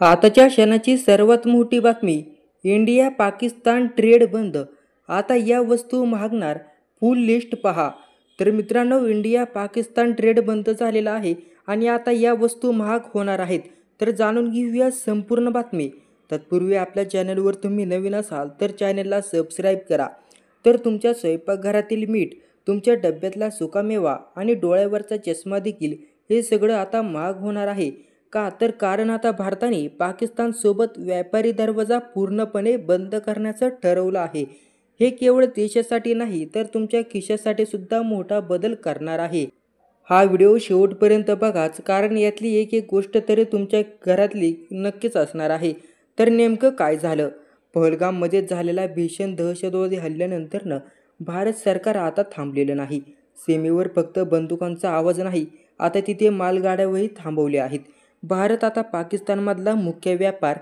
आताच्या क्षणाची सर्वात मोठी बातमी, इंडिया पाकिस्तान ट्रेड बंद. आता या वस्तू महागणार, फुल लिस्ट पहा. तर मित्रांनो, इंडिया पाकिस्तान ट्रेड बंद झालेला आहे आणि आता या वस्तू महाग होणार आहेत. तर जाणून घेऊया संपूर्ण बातमी. तत्पूर्वी आपल्या चॅनलवर तुम्ही नवीन असाल तर चॅनलला सबस्क्राईब करा. तर तुमच्या स्वयंपाकघरातील मीठ, तुमच्या डब्यातला सुकामेवा आणि डोळ्यावरचा चष्मा देखील हे सगळं आता महाग होणार आहे. का तर कारण आता भारताने पाकिस्तानसोबत व्यापारी दरवाजा पूर्णपणे बंद करण्याचं ठरवलं आहे. हे केवळ देशासाठी नाही तर तुमच्या खिशासाठी सुद्धा मोठा बदल करणार आहे. हा व्हिडिओ शेवटपर्यंत बघाच, कारण यातली एक एक गोष्ट तरी तुमच्या घरातली नक्कीच असणार आहे. तर नेमकं काय झालं? पहलगाममध्ये झालेल्या भीषण दहशतवादी हल्ल्यानंतरनं भारत सरकार आता थांबलेलं नाही. सीमेवर फक्त बंदुकांचा आवाज नाही, आता तिथे मालगाड्यावरही थांबवल्या आहेत. भारत आता पाकिस्तानमधला मुख्य व्यापार,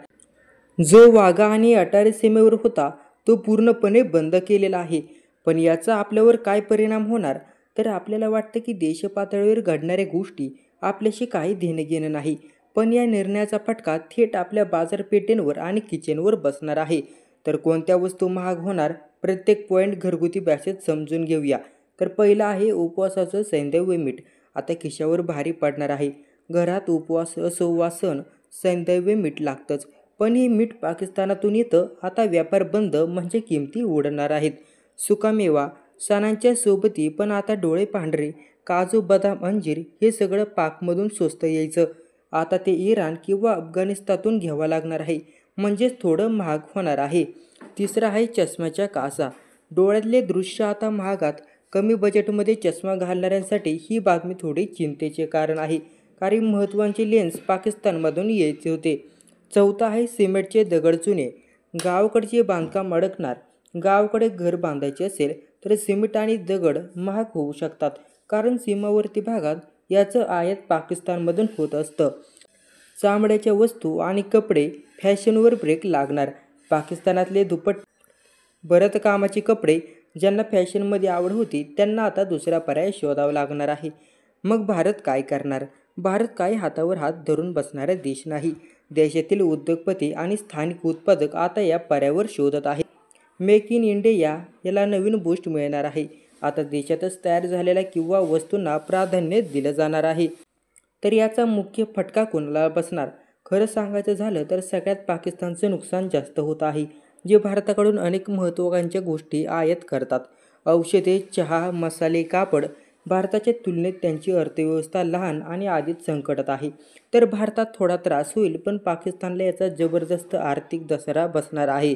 जो वाघा आणि अटारी सीमेवर होता, तो पूर्णपणे बंद केलेला आहे. पण याचा आपल्यावर काय परिणाम होणार? तर आपल्याला वाटतं की देशपातळीवर घडणाऱ्या गोष्टी आपल्याशी काही देणं घेणं नाही. पण या निर्णयाचा फटका थेट आपल्या बाजारपेठेंवर आणि किचनवर बसणार आहे. तर कोणत्या वस्तू महाग होणार? प्रत्येक पॉईंट घरगुती भाषेत समजून घेऊया. तर पहिलं आहे उपवासाचं सैंधव मीठ. आता खिशावर भारी पडणार आहे. घरात उपवास असो वा सण, सैंधव मीठ लागतंच. पण हे मीठ पाकिस्तानातून येतं. आता व्यापार बंद म्हणजे किमती उडणार आहेत. सुकामेवा, सणांच्या सोबती पण आता डोळे पांढरे, काजू, बदाम, अंजीर हे सगळं पाकमधून स्वस्त यायचं. आता ते इराण किंवा अफगाणिस्तानातून घ्यावं लागणार आहे, म्हणजेच थोडं महाग होणार आहे. तिसरं आहे चष्म्याच्या काचा. डोळ्यातले दृश्य आता महागात. कमी बजेटमध्ये चष्मा घालणाऱ्यांसाठी ही बातमी थोडी चिंतेचे कारण आहे, कारण महत्त्वाचे लेन्स पाकिस्तानमधून यायचे होते. चौथा आहे सिमेंटचे दगड चुने. गावाकडचे बांधकाम अडकणार. गावाकडे घर बांधायचे असेल तर सिमेंट आणि दगड महाग होऊ शकतात, कारण सीमावर्ती भागात याचं आयात पाकिस्तानमधून होत असतं. चामड्याच्या वस्तू आणि कपडे, फॅशनवर ब्रेक लागणार. पाकिस्तानातले दुप्पट भरतकामाचे कपडे, ज्यांना फॅशनमध्ये आवड होती, त्यांना आता दुसरा पर्याय शोधावा लागणार आहे. मग भारत काय करणार? भारत काही हातावर हात धरून बसणारा देश नाही. देशातील उद्योगपती आणि स्थानिक उत्पादक आता या पर्यायावर शोधत आहेत. मेक इन इंडिया याला नवीन बूस्ट मिळणार आहे. आता देशातच तयार झालेल्या किंवा वस्तूंना प्राधान्य दिलं जाणार आहे. तर याचा मुख्य फटका कोणाला बसणार? खरं सांगायचं झालं तर सगळ्यात पाकिस्तानचं नुकसान जास्त होत आहे, जे भारताकडून अनेक महत्त्वाकांक्षा गोष्टी आयात करतात. औषधे, चहा, मसाले, कापड. भारताच्या तुलनेत त्यांची अर्थव्यवस्था लहान आणि आधीच संकटात आहे. तर भारतात थोडा त्रास होईल, पण पाकिस्तानला याचा जबरदस्त आर्थिक दसरा बसणार आहे.